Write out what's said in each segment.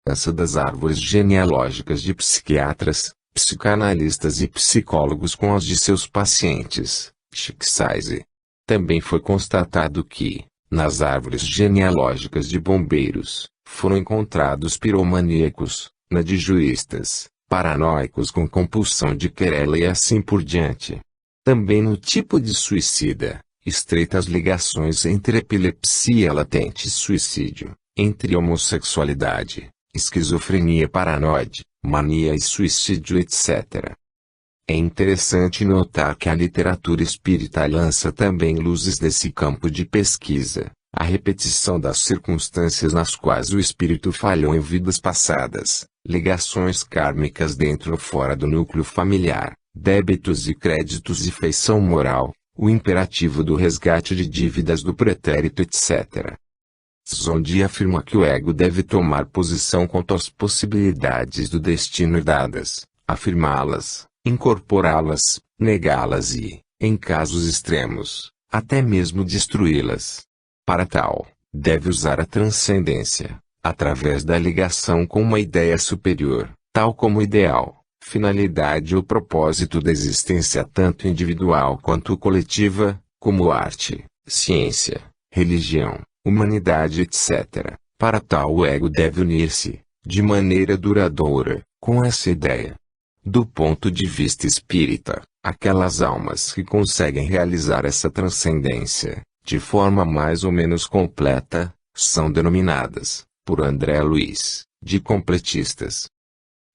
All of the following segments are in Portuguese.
semelhança das árvores genealógicas de psiquiatras, psicanalistas e psicólogos com as de seus pacientes, Schicksal. Também foi constatado que, nas árvores genealógicas de bombeiros, foram encontrados piromaníacos, na de juízes, paranoicos com compulsão de querela e assim por diante. Também no tipo de suicida, estreitas ligações entre epilepsia latente e suicídio, entre homossexualidade, esquizofrenia paranoide, mania e suicídio, etc. É interessante notar que a literatura espírita lança também luzes nesse campo de pesquisa, a repetição das circunstâncias nas quais o espírito falhou em vidas passadas, ligações kármicas dentro ou fora do núcleo familiar, débitos e créditos e feição moral, o imperativo do resgate de dívidas do pretérito, etc. Zondi afirma que o ego deve tomar posição quanto às possibilidades do destino dadas, afirmá-las, incorporá-las, negá-las e, em casos extremos, até mesmo destruí-las. Para tal, deve usar a transcendência, através da ligação com uma ideia superior, tal como ideal, finalidade ou propósito da existência tanto individual quanto coletiva, como arte, ciência, religião, humanidade, etc. Para tal o ego deve unir-se, de maneira duradoura, com essa ideia. Do ponto de vista espírita, aquelas almas que conseguem realizar essa transcendência, de forma mais ou menos completa, são denominadas, por André Luiz, de completistas.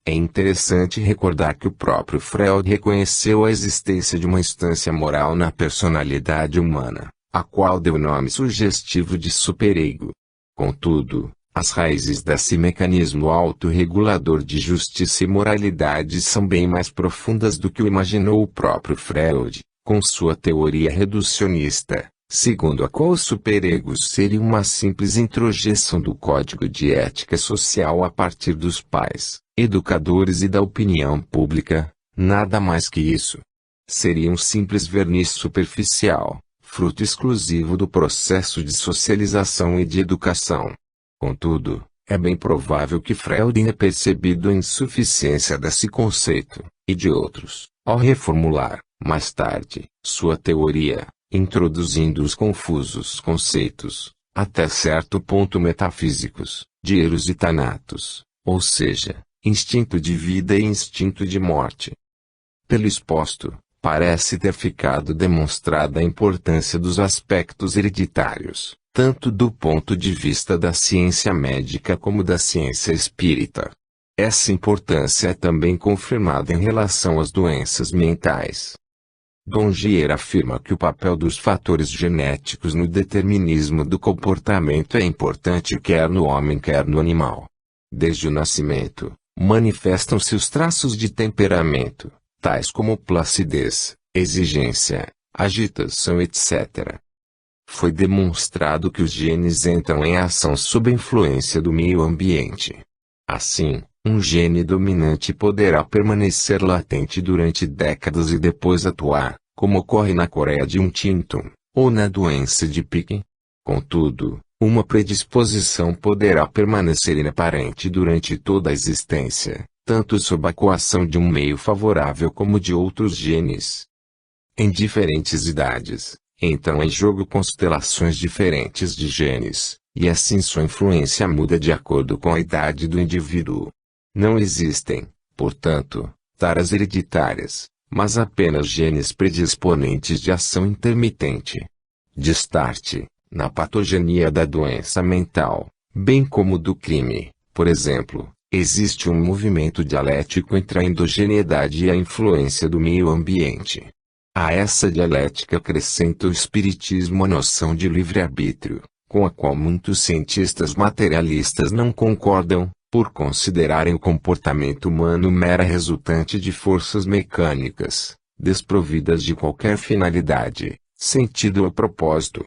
É interessante recordar que o próprio Freud reconheceu a existência de uma instância moral na personalidade humana, a qual deu o nome sugestivo de superego. Contudo, as raízes desse mecanismo autorregulador de justiça e moralidade são bem mais profundas do que o imaginou o próprio Freud, com sua teoria reducionista, segundo a qual o superego seria uma simples introjeção do código de ética social a partir dos pais, educadores e da opinião pública, nada mais que isso. Seria um simples verniz superficial, fruto exclusivo do processo de socialização e de educação. Contudo, é bem provável que Freud tenha percebido a insuficiência desse conceito, e de outros, ao reformular, mais tarde, sua teoria, introduzindo os confusos conceitos, até certo ponto metafísicos, de eros e thanatos, ou seja, instinto de vida e instinto de morte. Pelo exposto, parece ter ficado demonstrada a importância dos aspectos hereditários, tanto do ponto de vista da ciência médica como da ciência espírita. Essa importância é também confirmada em relação às doenças mentais. Dongier afirma que o papel dos fatores genéticos no determinismo do comportamento é importante quer no homem quer no animal. Desde o nascimento, manifestam-se os traços de temperamento, tais como placidez, exigência, agitação, etc. Foi demonstrado que os genes entram em ação sob a influência do meio ambiente. Assim, um gene dominante poderá permanecer latente durante décadas e depois atuar, como ocorre na Coreia de Huntington, ou na doença de Pickens. Contudo, uma predisposição poderá permanecer inaparente durante toda a existência, tanto sob a coação de um meio favorável como de outros genes. Em diferentes idades, entram em jogo constelações diferentes de genes, e assim sua influência muda de acordo com a idade do indivíduo. Não existem, portanto, taras hereditárias, mas apenas genes predisponentes de ação intermitente. Destarte, na patogenia da doença mental, bem como do crime, por exemplo, existe um movimento dialético entre a endogeneidade e a influência do meio ambiente. A essa dialética acrescenta o espiritismo a noção de livre-arbítrio, com a qual muitos cientistas materialistas não concordam, por considerarem o comportamento humano mera resultante de forças mecânicas, desprovidas de qualquer finalidade, sentido ou propósito.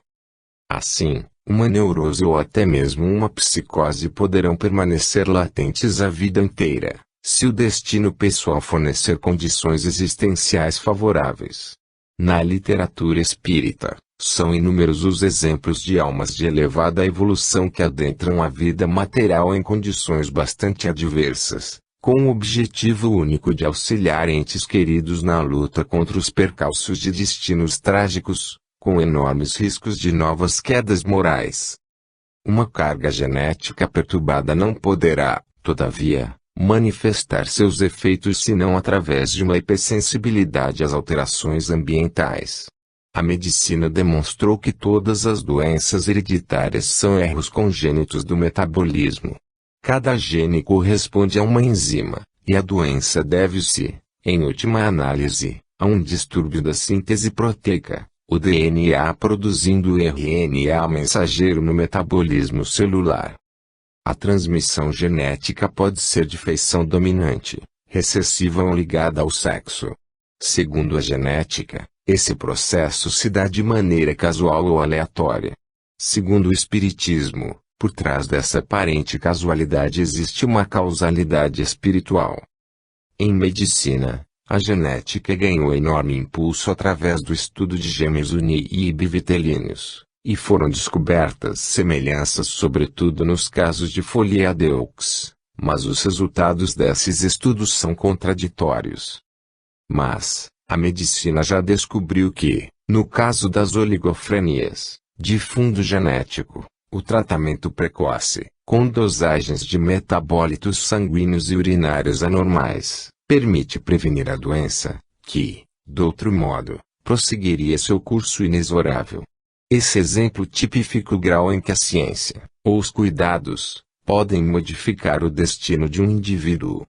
Assim, uma neurose ou até mesmo uma psicose poderão permanecer latentes a vida inteira, se o destino pessoal fornecer condições existenciais favoráveis. Na literatura espírita, São inúmeros os exemplos de almas de elevada evolução que adentram a vida material em condições bastante adversas, com o objetivo único de auxiliar entes queridos na luta contra os percalços de destinos trágicos, com enormes riscos de novas quedas morais. Uma carga genética perturbada não poderá, todavia, manifestar seus efeitos senão através de uma hipersensibilidade às alterações ambientais. A medicina demonstrou que todas as doenças hereditárias são erros congênitos do metabolismo. Cada gene corresponde a uma enzima, e a doença deve-se, em última análise, a um distúrbio da síntese proteica, o DNA produzindo o RNA mensageiro no metabolismo celular. A transmissão genética pode ser de feição dominante, recessiva ou ligada ao sexo. Segundo a genética, esse processo se dá de maneira casual ou aleatória. Segundo o espiritismo, por trás dessa aparente casualidade existe uma causalidade espiritual. Em medicina, a genética ganhou enorme impulso através do estudo de gêmeos uni e bivitelíneos, e foram descobertas semelhanças sobretudo nos casos de Folia-Deux, mas os resultados desses estudos são contraditórios. Mas, a medicina já descobriu que, no caso das oligofrenias, de fundo genético, o tratamento precoce, com dosagens de metabólitos sanguíneos e urinários anormais, permite prevenir a doença, que, de outro modo, prosseguiria seu curso inexorável. Esse exemplo tipifica o grau em que a ciência, ou os cuidados, podem modificar o destino de um indivíduo.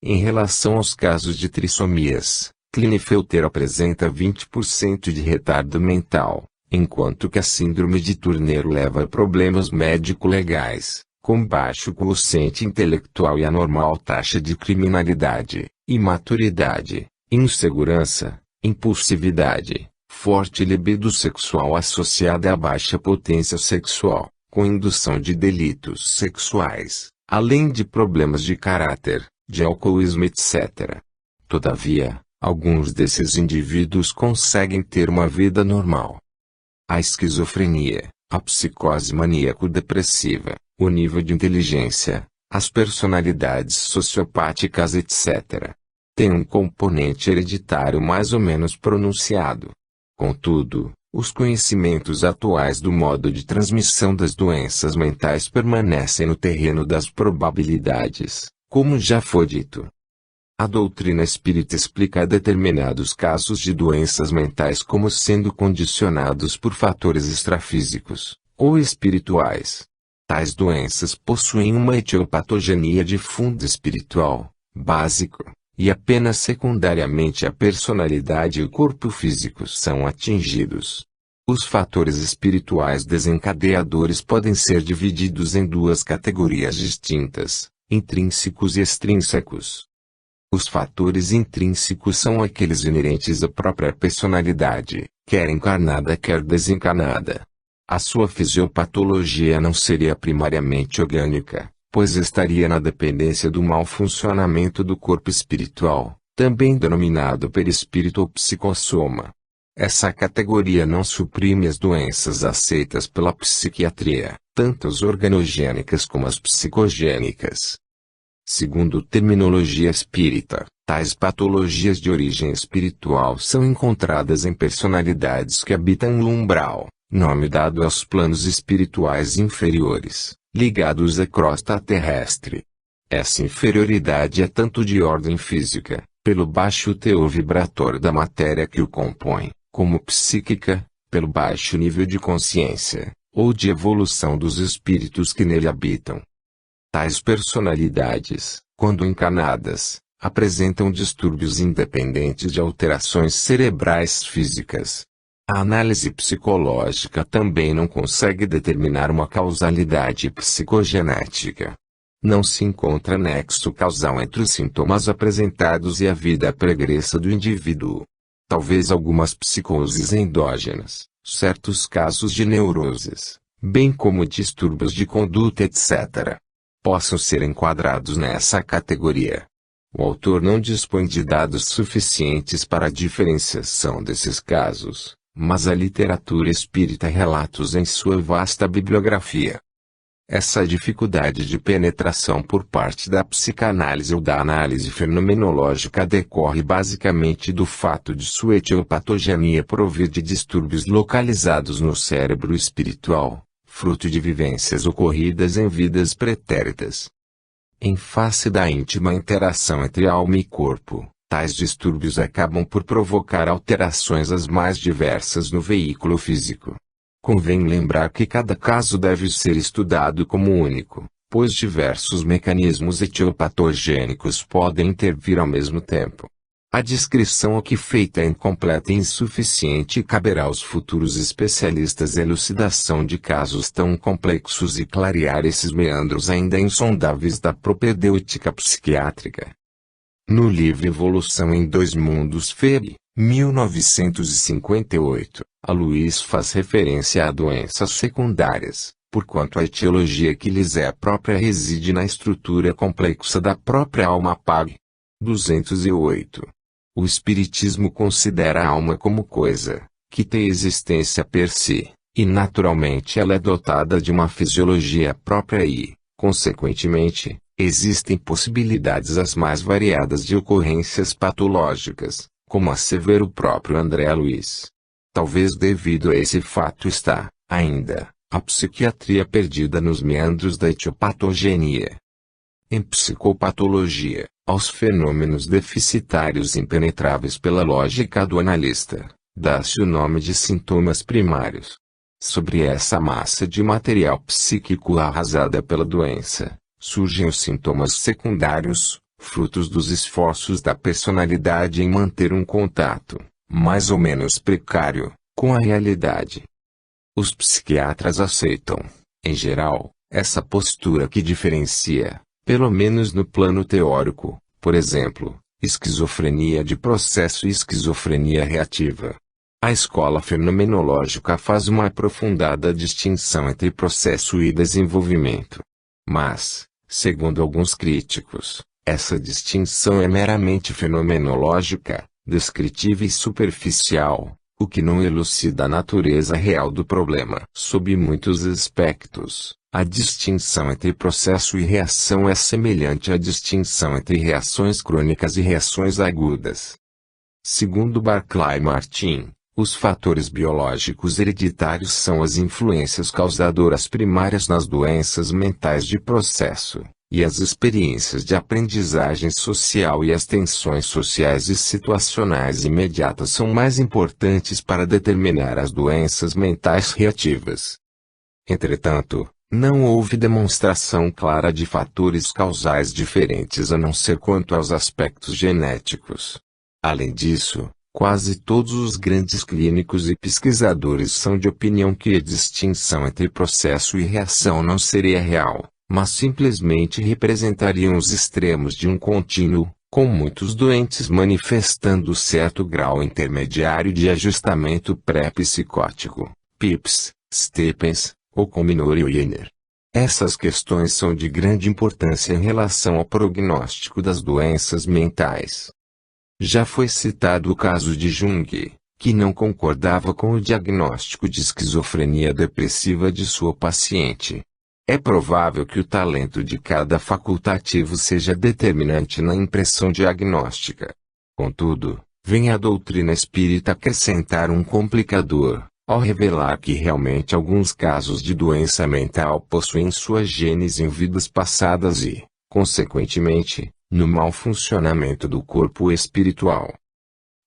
Em relação aos casos de trissomias, Klinefelter apresenta 20% de retardo mental, enquanto que a síndrome de Turner leva a problemas médico-legais, com baixo quociente intelectual e anormal taxa de criminalidade, imaturidade, insegurança, impulsividade, forte libido sexual associada a baixa potência sexual, com indução de delitos sexuais, além de problemas de caráter, de alcoolismo etc. Todavia, alguns desses indivíduos conseguem ter uma vida normal. A esquizofrenia, a psicose maníaco-depressiva, o nível de inteligência, as personalidades sociopáticas etc. têm um componente hereditário mais ou menos pronunciado. Contudo, os conhecimentos atuais do modo de transmissão das doenças mentais permanecem no terreno das probabilidades, como já foi dito. A doutrina espírita explica determinados casos de doenças mentais como sendo condicionados por fatores extrafísicos, ou espirituais. Tais doenças possuem uma etiopatogenia de fundo espiritual, básico, e apenas secundariamente a personalidade e o corpo físico são atingidos. Os fatores espirituais desencadeadores podem ser divididos em duas categorias distintas, intrínsecos e extrínsecos. Os fatores intrínsecos são aqueles inerentes à própria personalidade, quer encarnada quer desencarnada. A sua fisiopatologia não seria primariamente orgânica, pois estaria na dependência do mau funcionamento do corpo espiritual, também denominado perispírito ou psicossoma. Essa categoria não suprime as doenças aceitas pela psiquiatria, tanto as organogênicas como as psicogênicas. Segundo terminologia espírita, tais patologias de origem espiritual são encontradas em personalidades que habitam o umbral, nome dado aos planos espirituais inferiores, ligados à crosta terrestre. Essa inferioridade é tanto de ordem física, pelo baixo teor vibratório da matéria que o compõe, como psíquica, pelo baixo nível de consciência, ou de evolução dos espíritos que nele habitam. Tais personalidades, quando encarnadas, apresentam distúrbios independentes de alterações cerebrais físicas. A análise psicológica também não consegue determinar uma causalidade psicogenética. Não se encontra nexo causal entre os sintomas apresentados e a vida pregressa do indivíduo. Talvez algumas psicoses endógenas, certos casos de neuroses, bem como distúrbios de conduta etc., possam ser enquadrados nessa categoria. O autor não dispõe de dados suficientes para a diferenciação desses casos, mas a literatura espírita relata-os em sua vasta bibliografia. Essa dificuldade de penetração por parte da psicanálise ou da análise fenomenológica decorre basicamente do fato de sua etiopatogenia provir de distúrbios localizados no cérebro espiritual, fruto de vivências ocorridas em vidas pretéritas. Em face da íntima interação entre alma e corpo, tais distúrbios acabam por provocar alterações as mais diversas no veículo físico. Convém lembrar que cada caso deve ser estudado como único, pois diversos mecanismos etiopatogênicos podem intervir ao mesmo tempo. A descrição aqui feita é incompleta e insuficiente e caberá aos futuros especialistas elucidação de casos tão complexos e clarear esses meandros ainda insondáveis da propedêutica psiquiátrica. No livro Evolução em Dois Mundos Feb. 1958, a Luiz faz referência a doenças secundárias, porquanto a etiologia que lhes é própria reside na estrutura complexa da própria alma pag. 208. O Espiritismo considera a alma como coisa, que tem existência per si, e naturalmente ela é dotada de uma fisiologia própria e, consequentemente, existem possibilidades as mais variadas de ocorrências patológicas, como assevera o próprio André Luiz. Talvez devido a esse fato está, ainda, a psiquiatria perdida nos meandros da etiopatogenia. Em psicopatologia, aos fenômenos deficitários impenetráveis pela lógica do analista, dá-se o nome de sintomas primários. Sobre essa massa de material psíquico arrasada pela doença, surgem os sintomas secundários, frutos dos esforços da personalidade em manter um contato, mais ou menos precário, com a realidade. Os psiquiatras aceitam, em geral, essa postura que diferencia, pelo menos no plano teórico, por exemplo, esquizofrenia de processo e esquizofrenia reativa. A escola fenomenológica faz uma aprofundada distinção entre processo e desenvolvimento. Mas, segundo alguns críticos, essa distinção é meramente fenomenológica, descritiva e superficial, o que não elucida a natureza real do problema. Sob muitos aspectos, a distinção entre processo e reação é semelhante à distinção entre reações crônicas e reações agudas. Segundo Barclay Martin, os fatores biológicos hereditários são as influências causadoras primárias nas doenças mentais de processo, e as experiências de aprendizagem social e as tensões sociais e situacionais imediatas são mais importantes para determinar as doenças mentais reativas. Entretanto, não houve demonstração clara de fatores causais diferentes a não ser quanto aos aspectos genéticos. Além disso, quase todos os grandes clínicos e pesquisadores são de opinião que a distinção entre processo e reação não seria real, mas simplesmente representariam os extremos de um contínuo, com muitos doentes manifestando certo grau intermediário de ajustamento pré-psicótico, PIPS, STEPENS, ou com Minory Wiener. Essas questões são de grande importância em relação ao prognóstico das doenças mentais. Já foi citado o caso de Jung, que não concordava com o diagnóstico de esquizofrenia depressiva de sua paciente. É provável que o talento de cada facultativo seja determinante na impressão diagnóstica. Contudo, vem a doutrina espírita acrescentar um complicador, ao revelar que realmente alguns casos de doença mental possuem sua gênese em vidas passadas e, consequentemente, no mau funcionamento do corpo espiritual.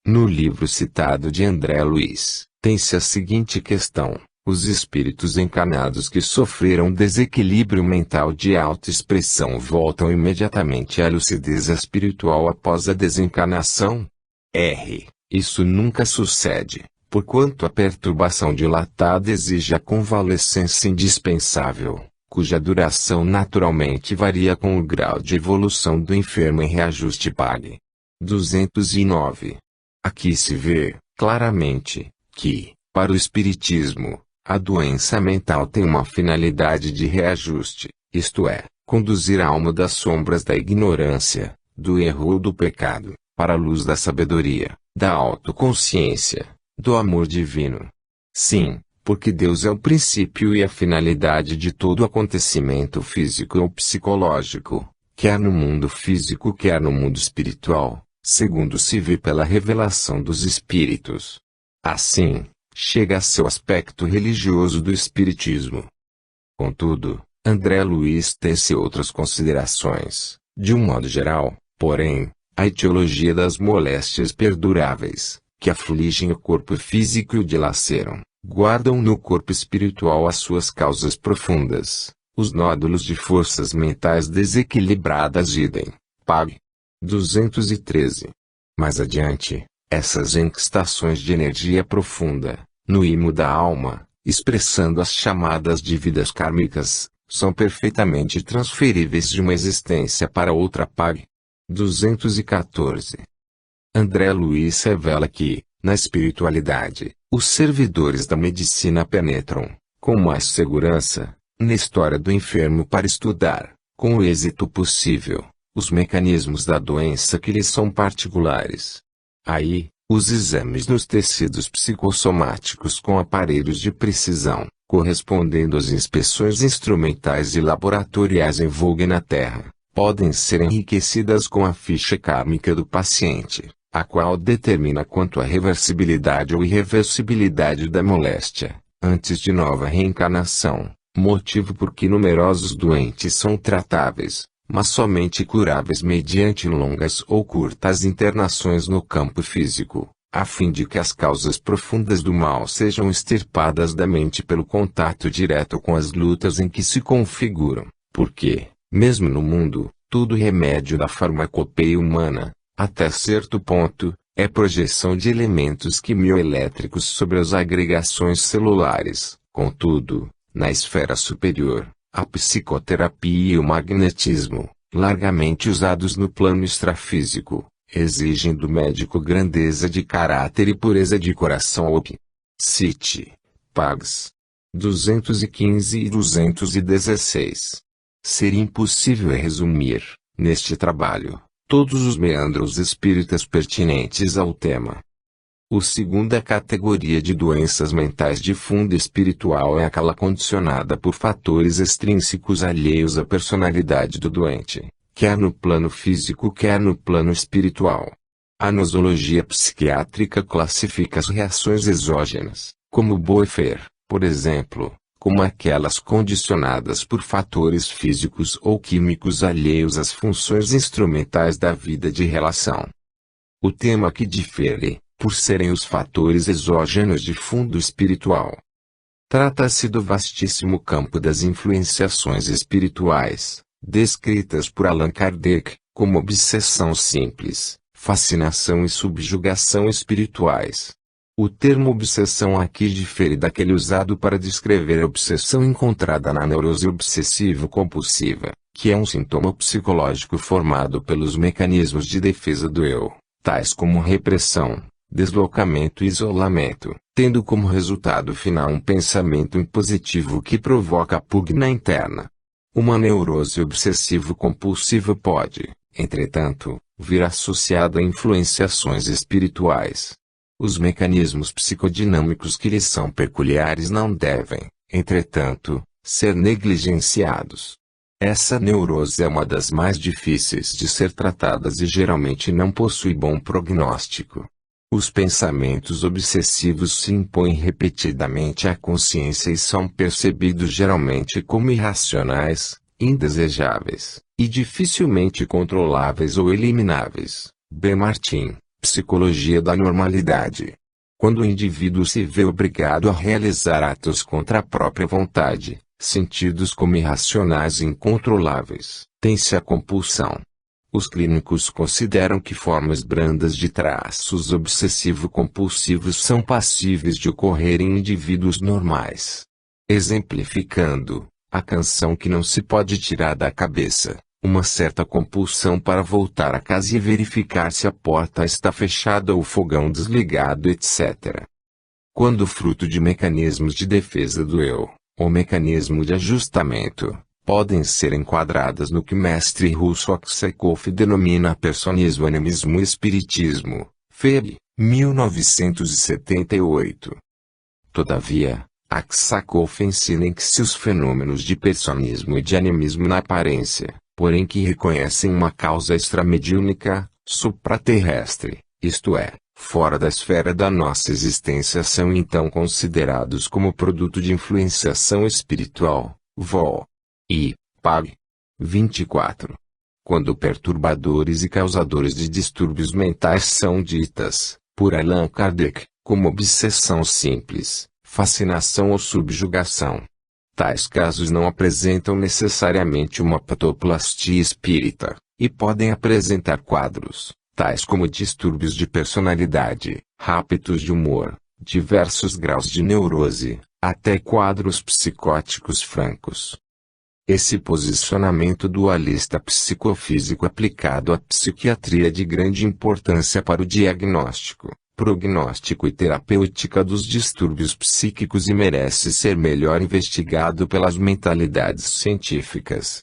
No livro citado de André Luiz, tem-se a seguinte questão: os espíritos encarnados que sofreram desequilíbrio mental de alta expressão voltam imediatamente à lucidez espiritual após a desencarnação? Isso nunca sucede, porquanto a perturbação dilatada exige a convalescência indispensável, cuja duração naturalmente varia com o grau de evolução do enfermo em reajuste PAG. 209. Aqui se vê, claramente, que, para o Espiritismo, a doença mental tem uma finalidade de reajuste, isto é, conduzir a alma das sombras da ignorância, do erro ou do pecado, para a luz da sabedoria, da autoconsciência, do amor divino. Sim, porque Deus é o princípio e a finalidade de todo acontecimento físico ou psicológico, quer no mundo físico quer no mundo espiritual, segundo se vê pela revelação dos espíritos. Assim, chega a seu aspecto religioso do espiritismo. Contudo, André Luiz tece outras considerações, de um modo geral, porém, a etiologia das moléstias perduráveis, que afligem o corpo físico e o dilaceram, guardam no corpo espiritual as suas causas profundas, os nódulos de forças mentais desequilibradas idem, pag. 213. Mais adiante, essas enquistações de energia profunda, no imo da alma, expressando as chamadas dívidas kármicas, são perfeitamente transferíveis de uma existência para outra pag. 214. André Luiz revela que, na espiritualidade, os servidores da medicina penetram, com mais segurança, na história do enfermo para estudar, com o êxito possível, os mecanismos da doença que lhes são particulares. Aí, os exames nos tecidos psicossomáticos com aparelhos de precisão, correspondendo às inspeções instrumentais e laboratoriais em voga na Terra, podem ser enriquecidas com a ficha kármica do paciente, a qual determina quanto à reversibilidade ou irreversibilidade da moléstia, antes de nova reencarnação, motivo por que numerosos doentes são tratáveis, mas somente curáveis mediante longas ou curtas internações no campo físico, a fim de que as causas profundas do mal sejam extirpadas da mente pelo contato direto com as lutas em que se configuram, porque, mesmo no mundo, todo remédio da farmacopeia humana, até certo ponto, é projeção de elementos quimioelétricos sobre as agregações celulares. Contudo, na esfera superior, a psicoterapia e o magnetismo, largamente usados no plano extrafísico, exigem do médico grandeza de caráter e pureza de coração. Cite. Pags. 215 e 216. Seria impossível resumir, neste trabalho, todos os meandros espíritas pertinentes ao tema. A segunda categoria de doenças mentais de fundo espiritual é aquela condicionada por fatores extrínsecos alheios à personalidade do doente, quer no plano físico quer no plano espiritual. A nosologia psiquiátrica classifica as reações exógenas, como Boefer, por exemplo, como aquelas condicionadas por fatores físicos ou químicos alheios às funções instrumentais da vida de relação. O tema que difere, por serem os fatores exógenos de fundo espiritual. Trata-se do vastíssimo campo das influenciações espirituais, descritas por Allan Kardec, como obsessão simples, fascinação e subjugação espirituais. O termo obsessão aqui difere daquele usado para descrever a obsessão encontrada na neurose obsessivo-compulsiva, que é um sintoma psicológico formado pelos mecanismos de defesa do eu, tais como repressão, deslocamento e isolamento, tendo como resultado final um pensamento impositivo que provoca pugna interna. Uma neurose obsessivo-compulsiva pode, entretanto, vir associada a influenciações espirituais. Os mecanismos psicodinâmicos que lhes são peculiares não devem, entretanto, ser negligenciados. Essa neurose é uma das mais difíceis de ser tratadas e geralmente não possui bom prognóstico. Os pensamentos obsessivos se impõem repetidamente à consciência e são percebidos geralmente como irracionais, indesejáveis, e dificilmente controláveis ou elimináveis. B. Martin, Psicologia da Normalidade. Quando o indivíduo se vê obrigado a realizar atos contra a própria vontade, sentidos como irracionais e incontroláveis, tem-se a compulsão. Os clínicos consideram que formas brandas de traços obsessivo-compulsivos são passíveis de ocorrer em indivíduos normais. Exemplificando, a canção que não se pode tirar da cabeça, uma certa compulsão para voltar a casa e verificar se a porta está fechada ou o fogão desligado, etc. Quando fruto de mecanismos de defesa do eu, ou mecanismo de ajustamento, podem ser enquadradas no que mestre russo Aksakov denomina personismo, animismo e espiritismo, FEB, 1978. Todavia, Aksakov ensina que se os fenômenos de personismo e de animismo na aparência, porém que reconhecem uma causa extramediúnica, supraterrestre, isto é, fora da esfera da nossa existência, são então considerados como produto de influenciação espiritual, Vol. I. Pag. 24. Quando perturbadores e causadores de distúrbios mentais são ditas, por Allan Kardec, como obsessão simples, fascinação ou subjugação. Tais casos não apresentam necessariamente uma patoplastia espírita, e podem apresentar quadros, tais como distúrbios de personalidade, raptos de humor, diversos graus de neurose, até quadros psicóticos francos. Esse posicionamento dualista psicofísico aplicado à psiquiatria é de grande importância para o diagnóstico, prognóstico e terapêutica dos distúrbios psíquicos e merece ser melhor investigado pelas mentalidades científicas.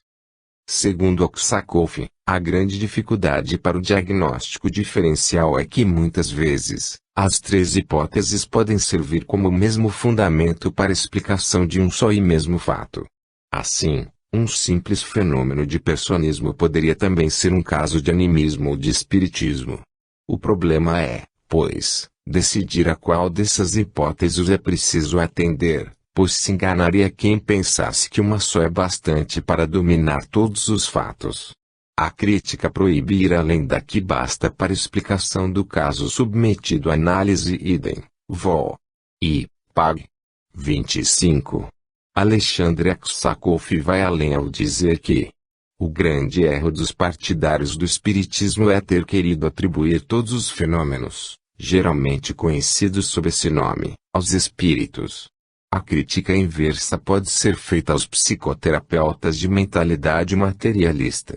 Segundo Aksakov, a grande dificuldade para o diagnóstico diferencial é que muitas vezes, as três hipóteses podem servir como o mesmo fundamento para a explicação de um só e mesmo fato. Assim, um simples fenômeno de personismo poderia também ser um caso de animismo ou de espiritismo. O problema é, pois, decidir a qual dessas hipóteses é preciso atender, pois se enganaria quem pensasse que uma só é bastante para dominar todos os fatos. A crítica proíbe ir além da que basta para explicação do caso submetido à análise idem, Vol. I. Pag. 25. Alexandre Aksakov vai além ao dizer que o grande erro dos partidários do espiritismo é ter querido atribuir todos os fenômenos, geralmente conhecidos sob esse nome, aos espíritos. A crítica inversa pode ser feita aos psicoterapeutas de mentalidade materialista.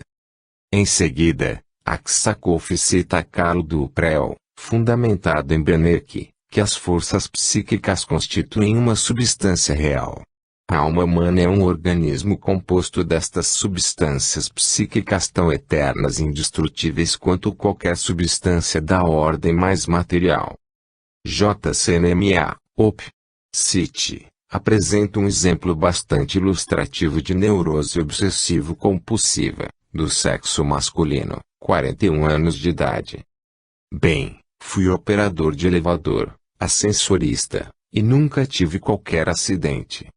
Em seguida, Aksakov cita Carlo Duprel, fundamentado em Benecke, que as forças psíquicas constituem uma substância real. A alma humana é um organismo composto destas substâncias psíquicas tão eternas e indestrutíveis quanto qualquer substância da ordem mais material. JCNMA, Op. Cit. Apresenta um exemplo bastante ilustrativo de neurose obsessivo-compulsiva, do sexo masculino, 41 anos de idade. Bem, fui operador de elevador, ascensorista, e nunca tive qualquer acidente.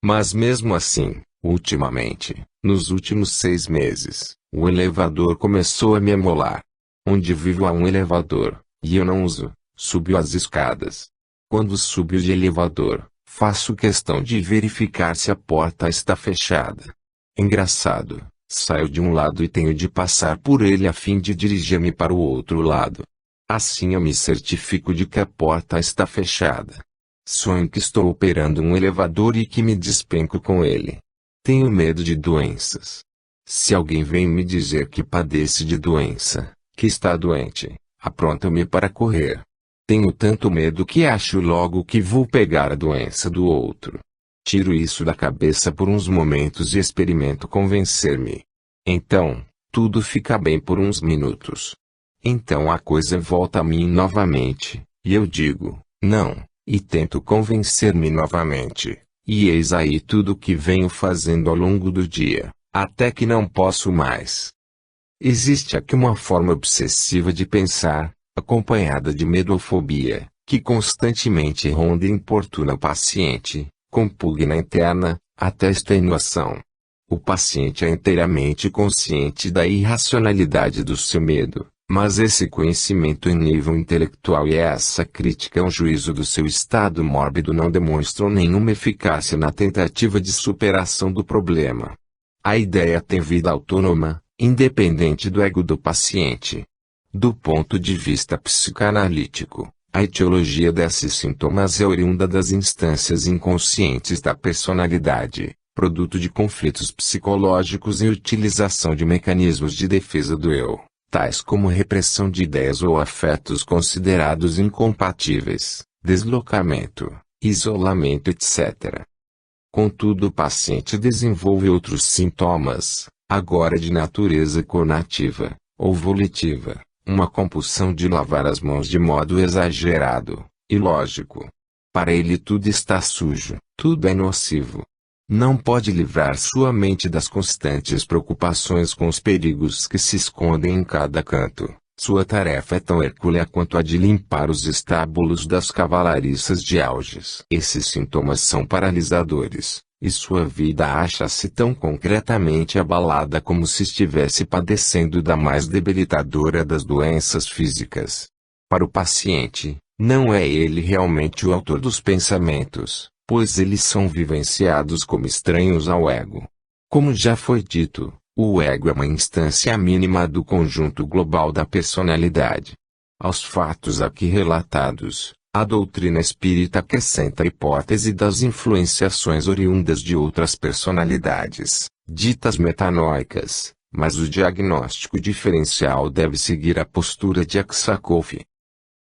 Mas mesmo assim, ultimamente, nos últimos 6 meses, o elevador começou a me amolar. Onde vivo há um elevador, e eu não uso, subiu as escadas. Quando subo de elevador, faço questão de verificar se a porta está fechada. Engraçado, saio de um lado e tenho de passar por ele a fim de dirigir-me para o outro lado. Assim eu me certifico de que a porta está fechada. Sonho que estou operando um elevador e que me despenco com ele. Tenho medo de doenças. Se alguém vem me dizer que padece de doença, que está doente, apronto-me para correr. Tenho tanto medo que acho logo que vou pegar a doença do outro. Tiro isso da cabeça por uns momentos e experimento convencer-me. Então, tudo fica bem por uns minutos. Então a coisa volta a mim novamente, e eu digo, não. E tento convencer-me novamente, e eis aí tudo o que venho fazendo ao longo do dia, até que não posso mais. Existe aqui uma forma obsessiva de pensar, acompanhada de medo ou fobia, que constantemente ronda e importuna o paciente, com pugna interna, até extenuação. O paciente é inteiramente consciente da irracionalidade do seu medo. Mas esse conhecimento em nível intelectual e essa crítica ao juízo do seu estado mórbido não demonstram nenhuma eficácia na tentativa de superação do problema. A ideia tem vida autônoma, independente do ego do paciente. Do ponto de vista psicanalítico, a etiologia desses sintomas é oriunda das instâncias inconscientes da personalidade, produto de conflitos psicológicos e utilização de mecanismos de defesa do eu, tais como repressão de ideias ou afetos considerados incompatíveis, deslocamento, isolamento, etc. Contudo, o paciente desenvolve outros sintomas, agora de natureza conativa, ou volitiva, uma compulsão de lavar as mãos de modo exagerado, ilógico. Para ele tudo está sujo, tudo é nocivo. Não pode livrar sua mente das constantes preocupações com os perigos que se escondem em cada canto. Sua tarefa é tão hercúlea quanto a de limpar os estábulos das cavalariças de Alges. Esses sintomas são paralisadores, e sua vida acha-se tão concretamente abalada como se estivesse padecendo da mais debilitadora das doenças físicas. Para o paciente, não é ele realmente o autor dos pensamentos, pois eles são vivenciados como estranhos ao ego. Como já foi dito, o ego é uma instância mínima do conjunto global da personalidade. Aos fatos aqui relatados, a doutrina espírita acrescenta a hipótese das influenciações oriundas de outras personalidades, ditas metanóicas, mas o diagnóstico diferencial deve seguir a postura de Aksakov.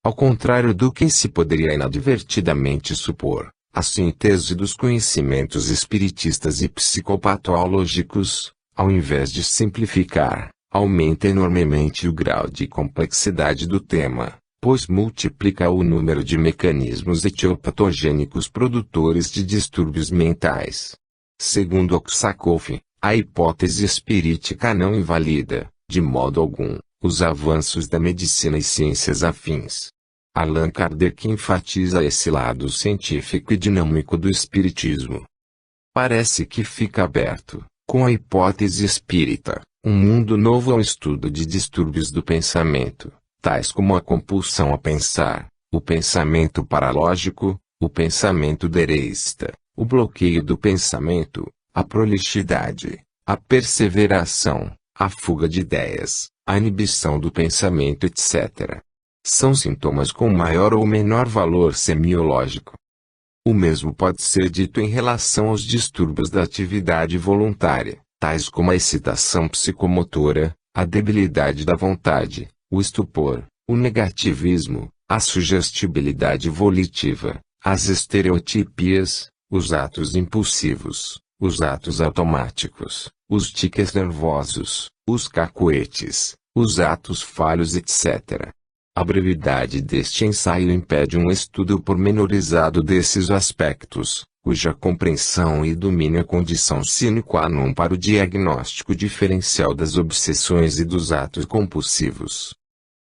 Ao contrário do que se poderia inadvertidamente supor, a síntese dos conhecimentos espiritistas e psicopatológicos, ao invés de simplificar, aumenta enormemente o grau de complexidade do tema, pois multiplica o número de mecanismos etiopatogênicos produtores de distúrbios mentais. Segundo Aksakov, a hipótese espirítica não invalida, de modo algum, os avanços da medicina e ciências afins. Allan Kardec enfatiza esse lado científico e dinâmico do espiritismo. Parece que fica aberto, com a hipótese espírita, um mundo novo ao estudo de distúrbios do pensamento, tais como a compulsão a pensar, o pensamento paralógico, o pensamento dereísta, o bloqueio do pensamento, a prolixidade, a perseveração, a fuga de ideias, a inibição do pensamento, etc. São sintomas com maior ou menor valor semiológico. O mesmo pode ser dito em relação aos distúrbios da atividade voluntária, tais como a excitação psicomotora, a debilidade da vontade, o estupor, o negativismo, a sugestibilidade volitiva, as estereotipias, os atos impulsivos, os atos automáticos, os tiques nervosos, os cacoetes, os atos falhos, etc. A brevidade deste ensaio impede um estudo pormenorizado desses aspectos, cuja compreensão e domínio é condição sine qua non para o diagnóstico diferencial das obsessões e dos atos compulsivos.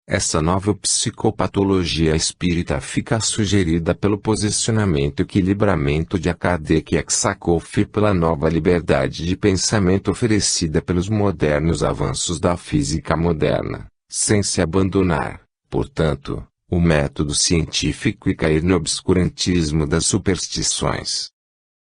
Essa nova psicopatologia espírita fica sugerida pelo posicionamento e equilibramento de Kardec e Aksakov e pela nova liberdade de pensamento oferecida pelos modernos avanços da física moderna, sem se abandonar, portanto, o método científico e cair no obscurantismo das superstições.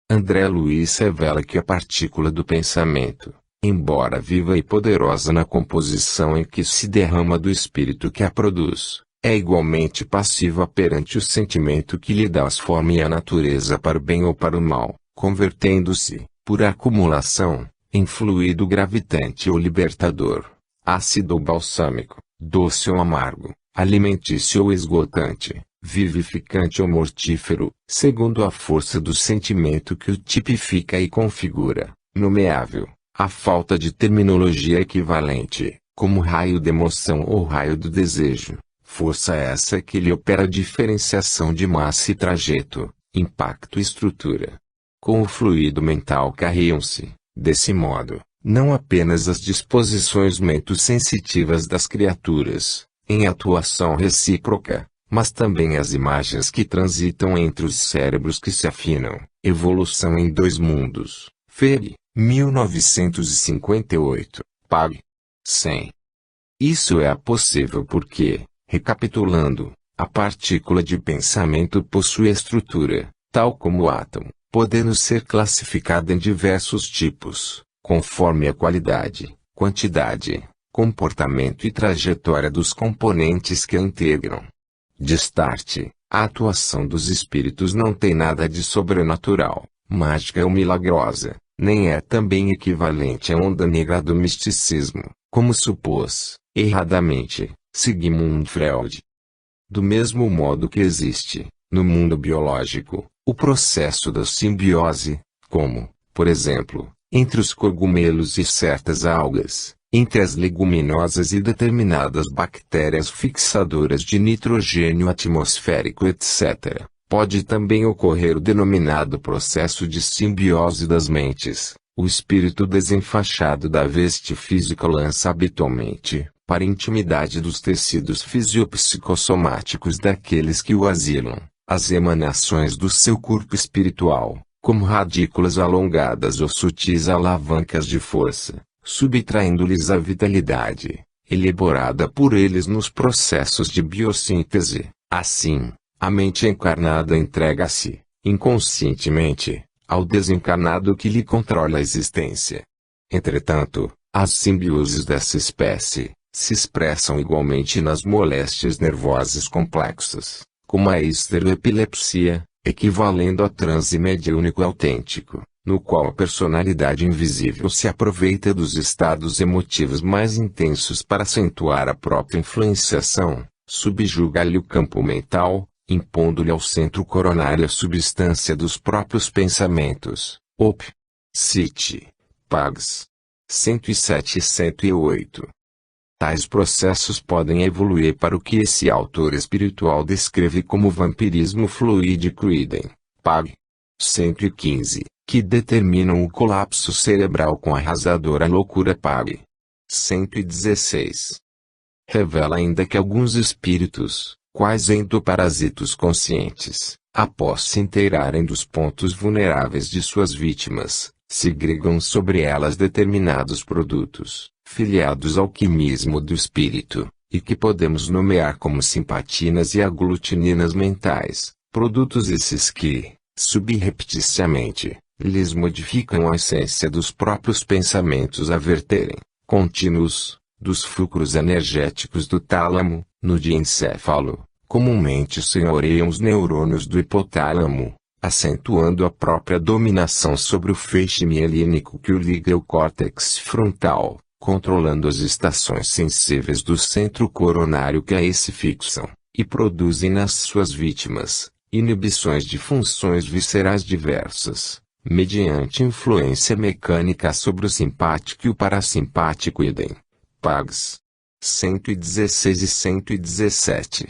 André Luiz revela que a partícula do pensamento, embora viva e poderosa na composição em que se derrama do espírito que a produz, é igualmente passiva perante o sentimento que lhe dá as formas e a natureza para o bem ou para o mal, convertendo-se, por acumulação, em fluido gravitante ou libertador, ácido ou balsâmico, doce ou amargo, alimentício ou esgotante, vivificante ou mortífero, segundo a força do sentimento que o tipifica e configura, nomeável, a falta de terminologia equivalente, como raio de emoção ou raio do desejo, força essa que lhe opera a diferenciação de massa e trajeto, impacto e estrutura. Com o fluido mental carregam-se, desse modo, não apenas as disposições mentos-sensitivas das criaturas, em atuação recíproca, mas também as imagens que transitam entre os cérebros que se afinam. Evolução em Dois Mundos, Febre, 1958, Pag. 100. Isso é possível porque, recapitulando, a partícula de pensamento possui estrutura, tal como o átomo, podendo ser classificada em diversos tipos, conforme a qualidade, quantidade, comportamento e trajetória dos componentes que a integram. De start, a atuação dos espíritos não tem nada de sobrenatural, mágica ou milagrosa, nem é também equivalente à onda negra do misticismo, como supôs, erradamente, Sigmund Freud. Do mesmo modo que existe, no mundo biológico, o processo da simbiose, como, por exemplo, entre os cogumelos e certas algas, entre as leguminosas e determinadas bactérias fixadoras de nitrogênio atmosférico, etc., pode também ocorrer o denominado processo de simbiose das mentes. O espírito desenfaixado da veste física lança habitualmente, para a intimidade dos tecidos fisiopsicossomáticos daqueles que o asilam, as emanações do seu corpo espiritual, como radículas alongadas ou sutis alavancas de força, subtraindo-lhes a vitalidade, elaborada por eles nos processos de biossíntese. Assim, a mente encarnada entrega-se, inconscientemente, ao desencarnado que lhe controla a existência. Entretanto, as simbioses dessa espécie se expressam igualmente nas moléstias nervosas complexas, como a histeroepilepsia, equivalendo ao transe mediúnico autêntico, no qual a personalidade invisível se aproveita dos estados emotivos mais intensos para acentuar a própria influenciação, subjuga-lhe o campo mental, impondo-lhe ao centro coronário a substância dos próprios pensamentos. Op. Cit. Pags. 107 e 108. Tais processos podem evoluir para o que esse autor espiritual descreve como vampirismo fluídico idem. Pag. 115, que determinam o colapso cerebral com arrasadora loucura. Pag. 116. Revela ainda que alguns espíritos, quais endoparasitos conscientes, após se inteirarem dos pontos vulneráveis de suas vítimas, segregam sobre elas determinados produtos, filiados ao quimismo do espírito, e que podemos nomear como simpatinas e aglutininas mentais, produtos esses que, subrepticiamente, lhes modificam a essência dos próprios pensamentos a verterem, contínuos, dos fulcros energéticos do tálamo, no diencéfalo, comumente senhoreiam os neurônios do hipotálamo, acentuando a própria dominação sobre o feixe mielínico que o liga ao córtex frontal, controlando as estações sensíveis do centro coronário que a esse fixam, e produzem nas suas vítimas, inibições de funções viscerais diversas, mediante influência mecânica sobre o simpático e o parasimpático idem. Pags. 116 e 117.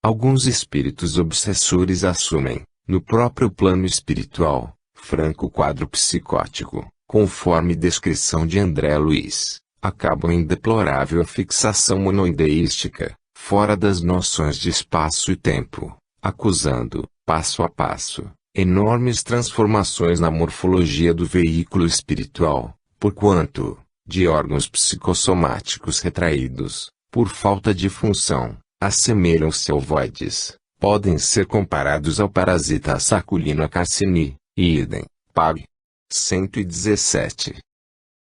Alguns espíritos obsessores assumem, no próprio plano espiritual, franco quadro psicótico, conforme descrição de André Luiz, acabam em deplorável fixação monoideística, fora das noções de espaço e tempo, acusando, passo a passo, enormes transformações na morfologia do veículo espiritual, porquanto, de órgãos psicossomáticos retraídos, por falta de função, assemelham-se a ovoides, podem ser comparados ao parasita Saculina carcini, e idem. Pag. 117.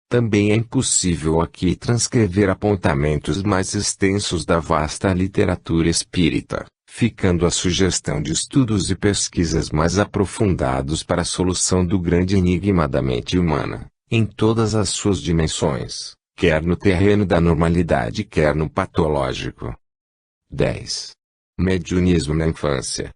Também é impossível aqui transcrever apontamentos mais extensos da vasta literatura espírita, ficando a sugestão de estudos e pesquisas mais aprofundados para a solução do grande enigma da mente humana, em todas as suas dimensões, quer no terreno da normalidade quer no patológico. 10. Mediunismo na infância.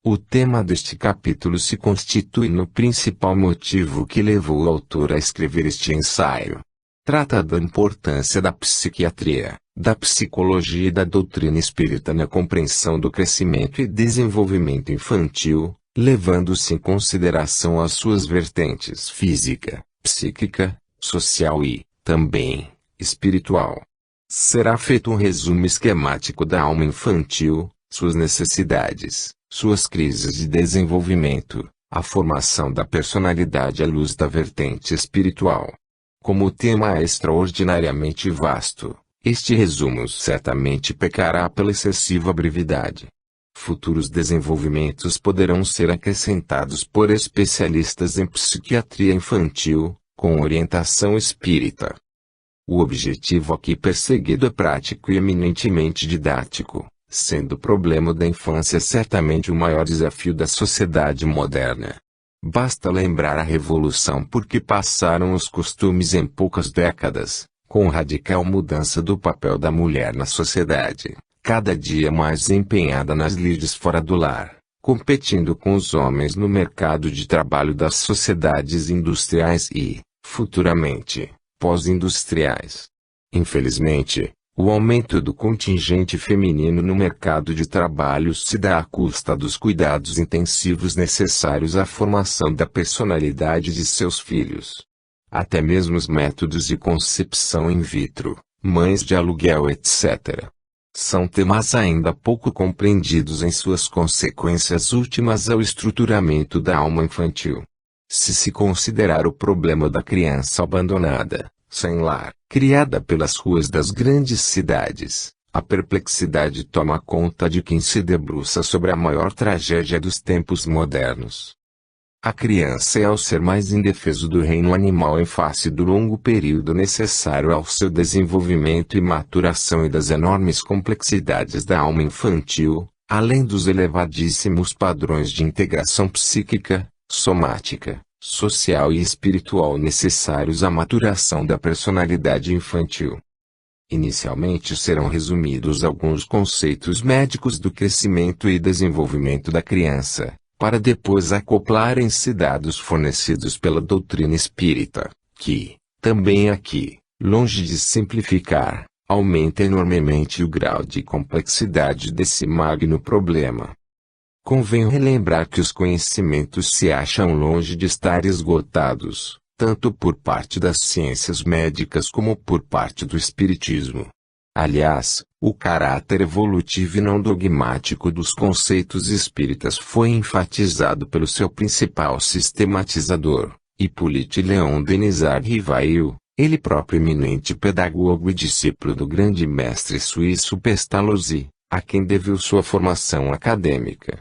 O tema deste capítulo se constitui no principal motivo que levou o autor a escrever este ensaio. Trata da importância da psiquiatria, da psicologia e da doutrina espírita na compreensão do crescimento e desenvolvimento infantil, levando-se em consideração as suas vertentes física, psíquica, social e, também, espiritual. Será feito um resumo esquemático da alma infantil, suas necessidades, suas crises de desenvolvimento, a formação da personalidade à luz da vertente espiritual. Como o tema é extraordinariamente vasto, este resumo certamente pecará pela excessiva brevidade. Futuros desenvolvimentos poderão ser acrescentados por especialistas em psiquiatria infantil, com orientação espírita. O objetivo aqui perseguido é prático e eminentemente didático, sendo o problema da infância certamente o maior desafio da sociedade moderna. Basta lembrar a revolução por que passaram os costumes em poucas décadas, com radical mudança do papel da mulher na sociedade, cada dia mais empenhada nas lides fora do lar, competindo com os homens no mercado de trabalho das sociedades industriais e, futuramente, pós-industriais. Infelizmente, o aumento do contingente feminino no mercado de trabalho se dá à custa dos cuidados intensivos necessários à formação da personalidade de seus filhos. Até mesmo os métodos de concepção in vitro, mães de aluguel etc. são temas ainda pouco compreendidos em suas consequências últimas ao estruturamento da alma infantil. Se se considerar o problema da criança abandonada, sem lar, criada pelas ruas das grandes cidades, a perplexidade toma conta de quem se debruça sobre a maior tragédia dos tempos modernos. A criança é o ser mais indefeso do reino animal em face do longo período necessário ao seu desenvolvimento e maturação e das enormes complexidades da alma infantil, além dos elevadíssimos padrões de integração psíquica, somática, social e espiritual necessários à maturação da personalidade infantil. Inicialmente serão resumidos alguns conceitos médicos do crescimento e desenvolvimento da criança, para depois acoplarem-se dados fornecidos pela doutrina espírita, que, também aqui, longe de simplificar, aumenta enormemente o grau de complexidade desse magno problema. Convém relembrar que os conhecimentos se acham longe de estar esgotados, tanto por parte das ciências médicas como por parte do espiritismo. Aliás, o caráter evolutivo e não dogmático dos conceitos espíritas foi enfatizado pelo seu principal sistematizador, Hippolyte Léon Denisard Rivail, ele próprio eminente pedagogo e discípulo do grande mestre suíço Pestalozzi, a quem deveu sua formação acadêmica.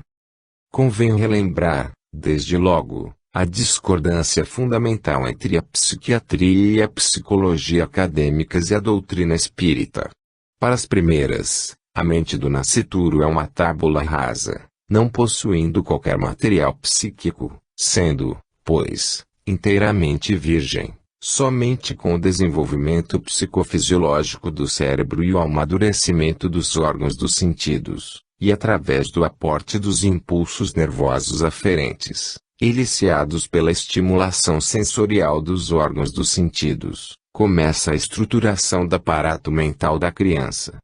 Convém relembrar, desde logo, a discordância fundamental entre a psiquiatria e a psicologia acadêmicas e a doutrina espírita. Para as primeiras, a mente do nascituro é uma tábula rasa, não possuindo qualquer material psíquico, sendo, pois, inteiramente virgem, somente com o desenvolvimento psicofisiológico do cérebro e o amadurecimento dos órgãos dos sentidos, e através do aporte dos impulsos nervosos aferentes, eliciados pela estimulação sensorial dos órgãos dos sentidos, começa a estruturação do aparato mental da criança.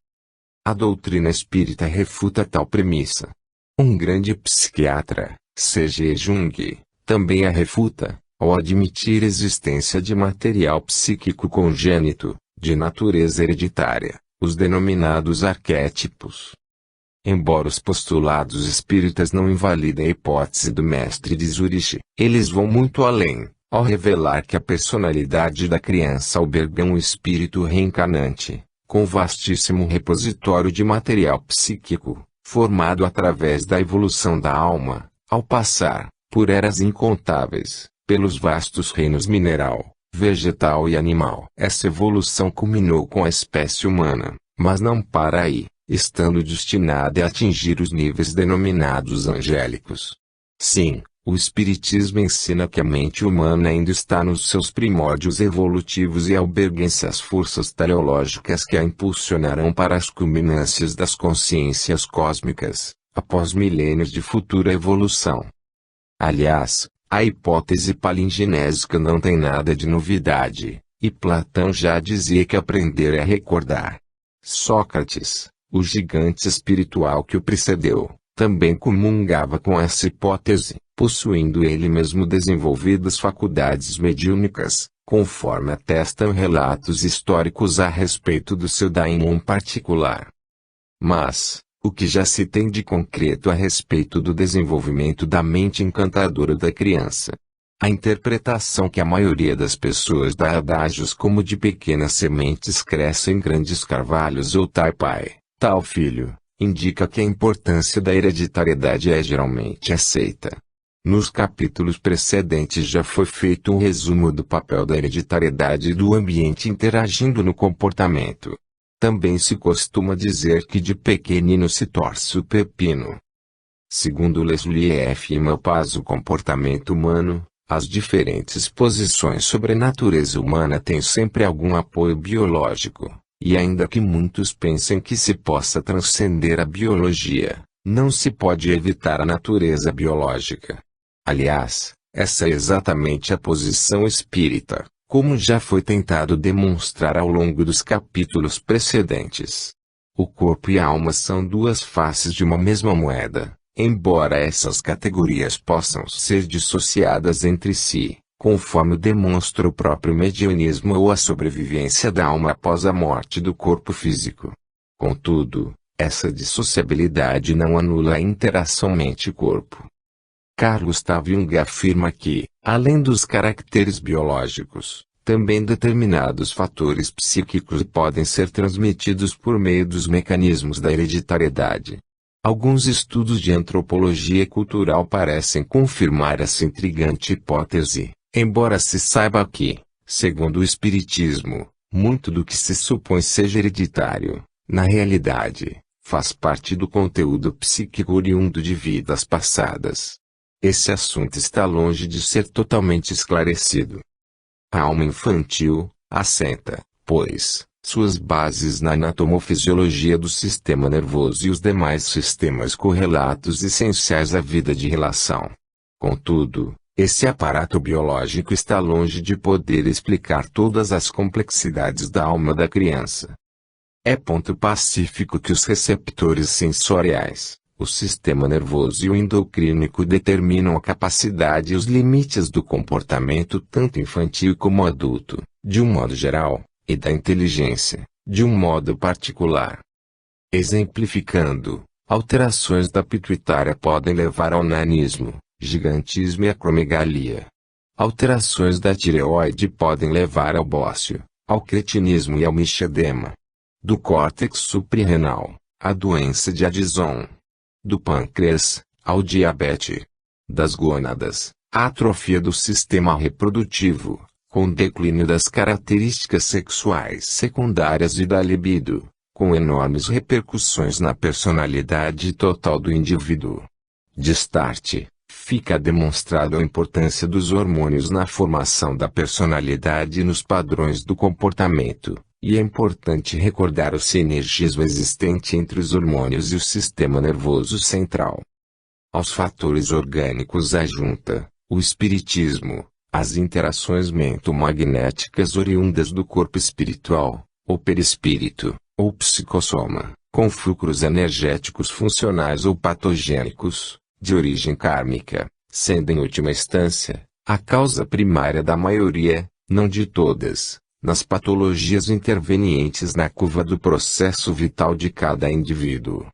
A doutrina espírita refuta tal premissa. Um grande psiquiatra, C.G. Jung, também a refuta, ao admitir a existência de material psíquico congênito, de natureza hereditária, os denominados arquétipos. Embora os postulados espíritas não invalidem a hipótese do mestre de Zurich, eles vão muito além, ao revelar que a personalidade da criança alberga um espírito reencarnante, com vastíssimo repositório de material psíquico, formado através da evolução da alma, ao passar, por eras incontáveis, pelos vastos reinos mineral, vegetal e animal. Essa evolução culminou com a espécie humana, mas não para aí, estando destinada a atingir os níveis denominados angélicos. Sim, o Espiritismo ensina que a mente humana ainda está nos seus primórdios evolutivos e alberguem-se as forças teleológicas que a impulsionarão para as culminâncias das consciências cósmicas, após milênios de futura evolução. Aliás, a hipótese palingenésica não tem nada de novidade, e Platão já dizia que aprender é recordar. Sócrates, o gigante espiritual que o precedeu, também comungava com essa hipótese, possuindo ele mesmo desenvolvidas faculdades mediúnicas, conforme atestam relatos históricos a respeito do seu daimon particular. Mas, o que já se tem de concreto a respeito do desenvolvimento da mente encantadora da criança? A interpretação que a maioria das pessoas dá a adágios como de pequenas sementes crescem grandes carvalhos ou tal pai, tal filho, indica que a importância da hereditariedade é geralmente aceita. Nos capítulos precedentes já foi feito um resumo do papel da hereditariedade e do ambiente interagindo no comportamento. Também se costuma dizer que de pequenino se torce o pepino. Segundo Leslie F. Malpass, o comportamento humano, as diferentes posições sobre a natureza humana têm sempre algum apoio biológico, e ainda que muitos pensem que se possa transcender a biologia, não se pode evitar a natureza biológica. Aliás, essa é exatamente a posição espírita, como já foi tentado demonstrar ao longo dos capítulos precedentes. O corpo e a alma são duas faces de uma mesma moeda, embora essas categorias possam ser dissociadas entre si, conforme demonstra o próprio medianismo ou a sobrevivência da alma após a morte do corpo físico. Contudo, essa dissociabilidade não anula a interação mente-corpo. Carl Gustav Jung afirma que, além dos caracteres biológicos, também determinados fatores psíquicos podem ser transmitidos por meio dos mecanismos da hereditariedade. Alguns estudos de antropologia cultural parecem confirmar essa intrigante hipótese, embora se saiba que, segundo o Espiritismo, muito do que se supõe seja hereditário, na realidade, faz parte do conteúdo psíquico oriundo de vidas passadas. Esse assunto está longe de ser totalmente esclarecido. A alma infantil assenta, pois, suas bases na anatomofisiologia do sistema nervoso e os demais sistemas correlatos essenciais à vida de relação. Contudo, esse aparato biológico está longe de poder explicar todas as complexidades da alma da criança. É ponto pacífico que os receptores sensoriais, o sistema nervoso e o endocrínico determinam a capacidade e os limites do comportamento tanto infantil como adulto, de um modo geral, e da inteligência, de um modo particular. Exemplificando, alterações da pituitária podem levar ao nanismo, gigantismo e acromegalia. Alterações da tireoide podem levar ao bócio, ao cretinismo e ao mixedema. Do córtex suprarrenal, à doença de Addison. Do pâncreas, ao diabetes. Das gônadas, à atrofia do sistema reprodutivo, com declínio das características sexuais secundárias e da libido, com enormes repercussões na personalidade total do indivíduo. De start, fica demonstrada a importância dos hormônios na formação da personalidade e nos padrões do comportamento. E é importante recordar o sinergismo existente entre os hormônios e o sistema nervoso central. Aos fatores orgânicos ajunta, o espiritismo, as interações mentomagnéticas oriundas do corpo espiritual, ou perispírito, ou psicossoma, com fulcros energéticos funcionais ou patogênicos, de origem kármica, sendo em última instância, a causa primária da maioria, não de todas, nas patologias intervenientes na curva do processo vital de cada indivíduo.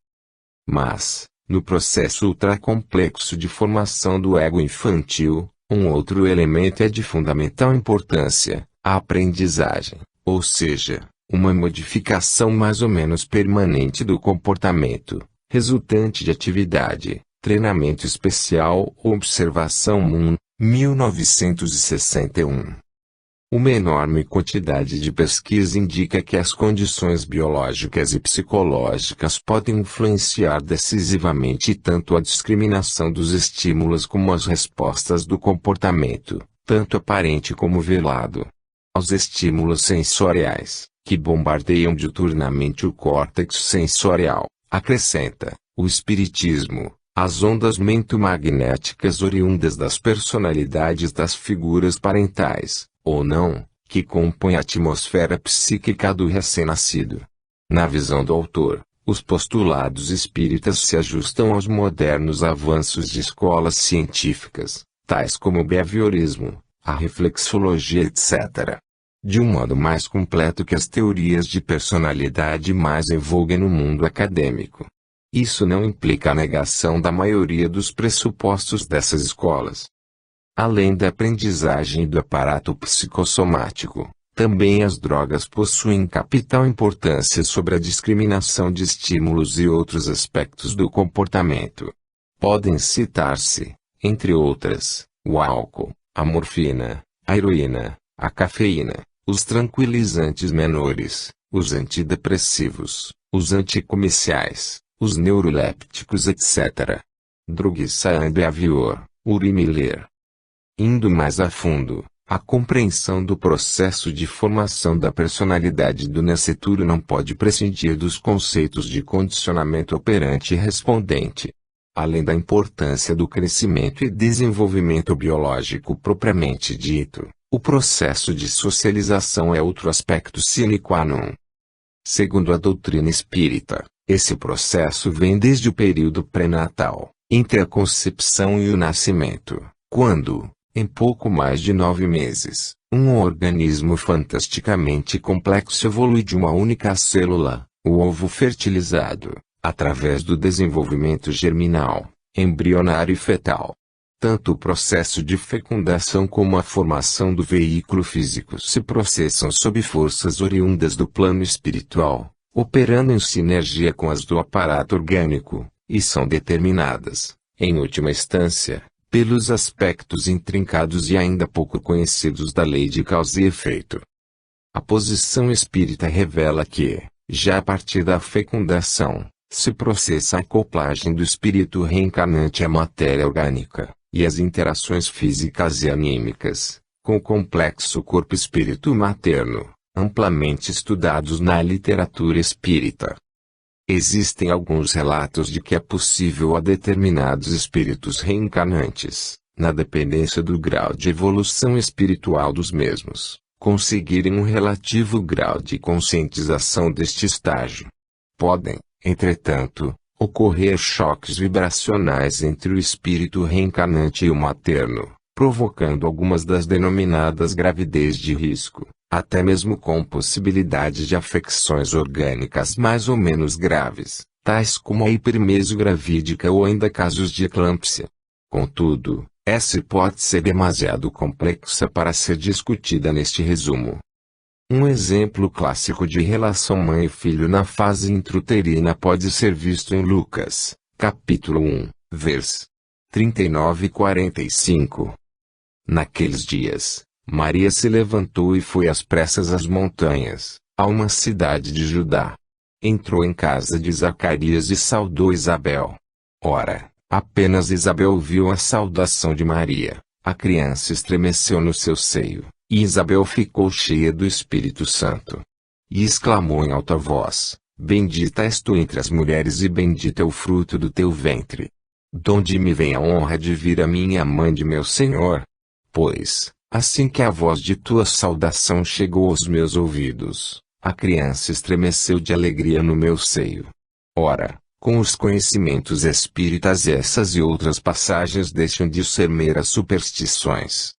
Mas, no processo ultracomplexo de formação do ego infantil, um outro elemento é de fundamental importância, a aprendizagem, ou seja, uma modificação mais ou menos permanente do comportamento, resultante de atividade, treinamento especial ou observação 1961. Uma enorme quantidade de pesquisa indica que as condições biológicas e psicológicas podem influenciar decisivamente tanto a discriminação dos estímulos como as respostas do comportamento, tanto aparente como velado. Aos estímulos sensoriais, que bombardeiam diuturnamente o córtex sensorial, acrescenta, o espiritismo, as ondas mentomagnéticas oriundas das personalidades das figuras parentais, ou não, que compõem a atmosfera psíquica do recém-nascido. Na visão do autor, os postulados espíritas se ajustam aos modernos avanços de escolas científicas, tais como o behaviorismo, a reflexologia etc. De um modo mais completo que as teorias de personalidade mais em voga no mundo acadêmico. Isso não implica a negação da maioria dos pressupostos dessas escolas. Além da aprendizagem e do aparato psicossomático, também as drogas possuem capital importância sobre a discriminação de estímulos e outros aspectos do comportamento. Podem citar-se, entre outras, o álcool, a morfina, a heroína, a cafeína, os tranquilizantes menores, os antidepressivos, os anticomerciais, os neurolépticos etc. Droguissa Behavior, Uri Miller. Indo mais a fundo, a compreensão do processo de formação da personalidade do nascituro não pode prescindir dos conceitos de condicionamento operante e respondente. Além da importância do crescimento e desenvolvimento biológico propriamente dito, O processo de socialização é outro aspecto sine qua non. Segundo a doutrina espírita, esse processo vem desde o período pré-natal, entre a concepção e o nascimento, quando, em pouco mais de 9 meses, um organismo fantasticamente complexo evolui de uma única célula, o ovo fertilizado, através do desenvolvimento germinal, embrionário e fetal. Tanto o processo de fecundação como a formação do veículo físico se processam sob forças oriundas do plano espiritual, operando em sinergia com as do aparato orgânico, e são determinadas, em última instância, pelos aspectos intrincados e ainda pouco conhecidos da lei de causa e efeito. A posição espírita revela que, já a partir da fecundação, se processa a acoplagem do espírito reencarnante à matéria orgânica, e as interações físicas e anímicas, com o complexo corpo-espírito materno, amplamente estudados na literatura espírita. Existem alguns relatos de que é possível a determinados espíritos reencarnantes, na dependência do grau de evolução espiritual dos mesmos, conseguirem um relativo grau de conscientização deste estágio. Podem, entretanto, ocorrer choques vibracionais entre o espírito reencarnante e o materno, provocando algumas das denominadas gravidez de risco, até mesmo com possibilidade de afecções orgânicas mais ou menos graves, tais como a hipermese gravídica ou ainda casos de eclâmpsia. Contudo, essa hipótese é demasiado complexa para ser discutida neste resumo. Um exemplo clássico de relação mãe e filho na fase intrauterina pode ser visto em Lucas, capítulo 1, vers. 39 e 45. Naqueles dias, Maria se levantou e foi às pressas às montanhas, a uma cidade de Judá. Entrou em casa de Zacarias e saudou Isabel. Ora, apenas Isabel viu a saudação de Maria, a criança estremeceu no seu seio. E Isabel ficou cheia do Espírito Santo. E exclamou em alta voz: Bendita és tu entre as mulheres e bendito é o fruto do teu ventre. Donde me vem a honra de vir a minha mãe de meu Senhor? Pois, assim que a voz de tua saudação chegou aos meus ouvidos, a criança estremeceu de alegria no meu seio. Ora, com os conhecimentos espíritas essas e outras passagens deixam de ser meras superstições.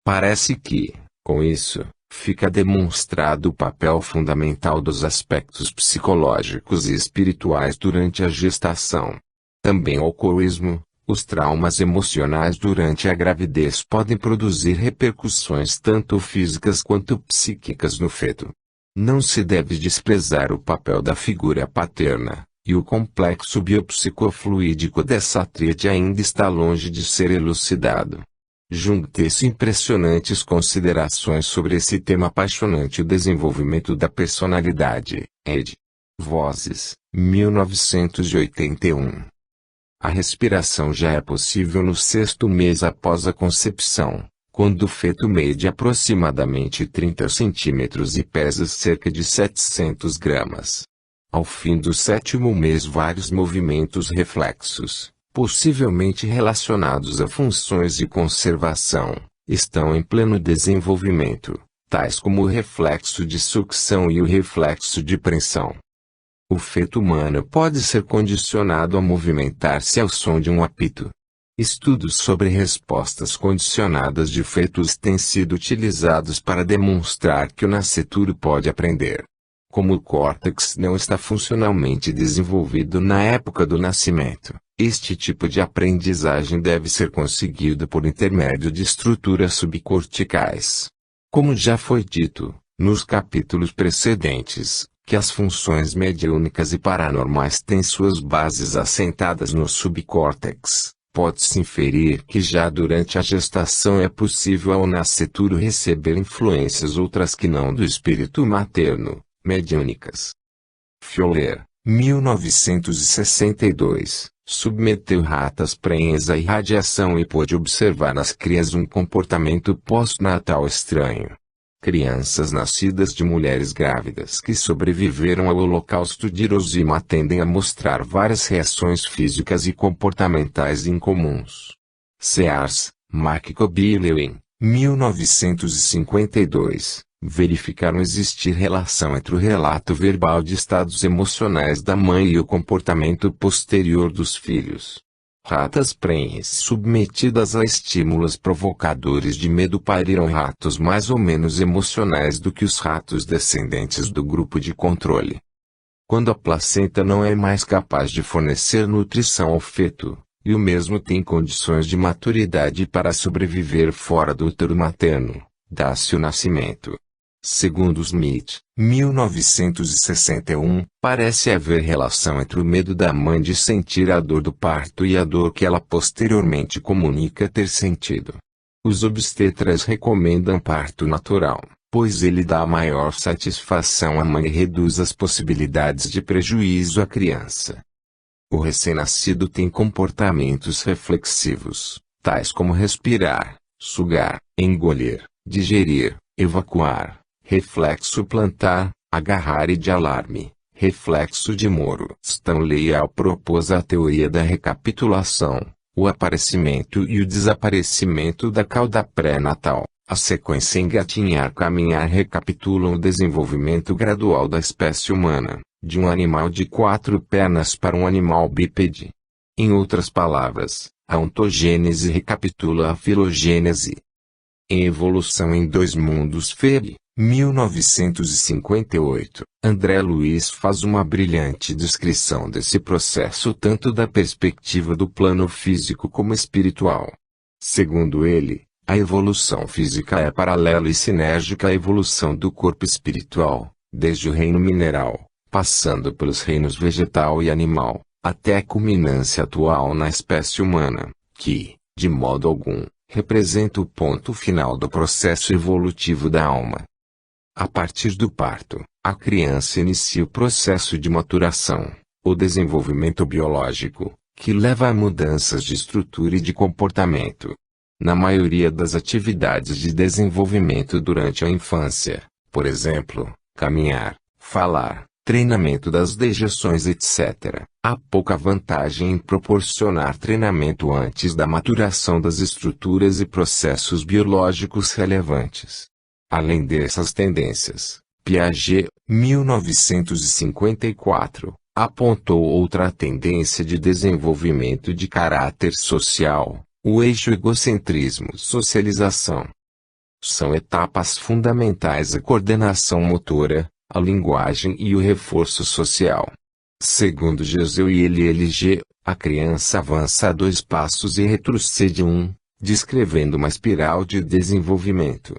Parece que, com isso, fica demonstrado o papel fundamental dos aspectos psicológicos e espirituais durante a gestação. Também o alcoolismo, os traumas emocionais durante a gravidez podem produzir repercussões tanto físicas quanto psíquicas no feto. Não se deve desprezar o papel da figura paterna, e o complexo biopsicofluídico dessa tríade ainda está longe de ser elucidado. Junte-se impressionantes considerações sobre esse tema apaixonante: o desenvolvimento da personalidade, ed. Vozes, 1981. A respiração já é possível no 6º mês após a concepção, quando o feto mede aproximadamente 30 centímetros e pesa cerca de 700 gramas. Ao fim do 7º mês, vários movimentos reflexos, possivelmente relacionados a funções de conservação, estão em pleno desenvolvimento, tais como o reflexo de sucção e o reflexo de pressão. O feto humano pode ser condicionado a movimentar-se ao som de um apito. Estudos sobre respostas condicionadas de fetos têm sido utilizados para demonstrar que o nascituro pode aprender. Como o córtex não está funcionalmente desenvolvido na época do nascimento, este tipo de aprendizagem deve ser conseguido por intermédio de estruturas subcorticais. Como já foi dito, nos capítulos precedentes, que as funções mediúnicas e paranormais têm suas bases assentadas no subcórtex, pode-se inferir que já durante a gestação é possível ao nascituro receber influências outras que não do espírito materno, mediúnicas. Fioler, 1962, submeteu ratas prenhes à irradiação e pôde observar nas crias um comportamento pós-natal estranho. Crianças nascidas de mulheres grávidas que sobreviveram ao Holocausto de Hiroshima tendem a mostrar várias reações físicas e comportamentais incomuns. Sears, Mark Kobielewin, 1952, verificaram existir relação entre o relato verbal de estados emocionais da mãe e o comportamento posterior dos filhos. Ratas prenhes submetidas a estímulos provocadores de medo pariram ratos mais ou menos emocionais do que os ratos descendentes do grupo de controle. Quando a placenta não é mais capaz de fornecer nutrição ao feto, e o mesmo tem condições de maturidade para sobreviver fora do útero materno, dá-se o nascimento. Segundo Smith, 1961, parece haver relação entre o medo da mãe de sentir a dor do parto e a dor que ela posteriormente comunica ter sentido. Os obstetras recomendam parto natural, pois ele dá maior satisfação à mãe e reduz as possibilidades de prejuízo à criança. O recém-nascido tem comportamentos reflexivos, tais como respirar, sugar, engolir, digerir, evacuar, reflexo plantar, agarrar e de alarme, reflexo de Moro. Stanley propôs a teoria da recapitulação, o aparecimento e o desaparecimento da cauda pré-natal. A sequência engatinhar caminhar recapitulam o desenvolvimento gradual da espécie humana, de um animal de 4 pernas para um animal bípede. Em outras palavras, a ontogênese recapitula a filogênese. Em Evolução em Dois Mundos Febbre, 1958, André Luiz faz uma brilhante descrição desse processo tanto da perspectiva do plano físico como espiritual. Segundo ele, a evolução física é paralela e sinérgica à evolução do corpo espiritual, desde o reino mineral, passando pelos reinos vegetal e animal, até a culminância atual na espécie humana, que, de modo algum, representa o ponto final do processo evolutivo da alma. A partir do parto, a criança inicia o processo de maturação, o desenvolvimento biológico, que leva a mudanças de estrutura e de comportamento. Na maioria das atividades de desenvolvimento durante a infância, por exemplo, caminhar, falar, treinamento das dejeções etc., há pouca vantagem em proporcionar treinamento antes da maturação das estruturas e processos biológicos relevantes. Além dessas tendências, Piaget, 1954, apontou outra tendência de desenvolvimento de caráter social, o eixo egocentrismo-socialização. São etapas fundamentais a coordenação motora, a linguagem e o reforço social. Segundo Gesell e LLG, a criança avança 2 passos e retrocede 1, descrevendo uma espiral de desenvolvimento.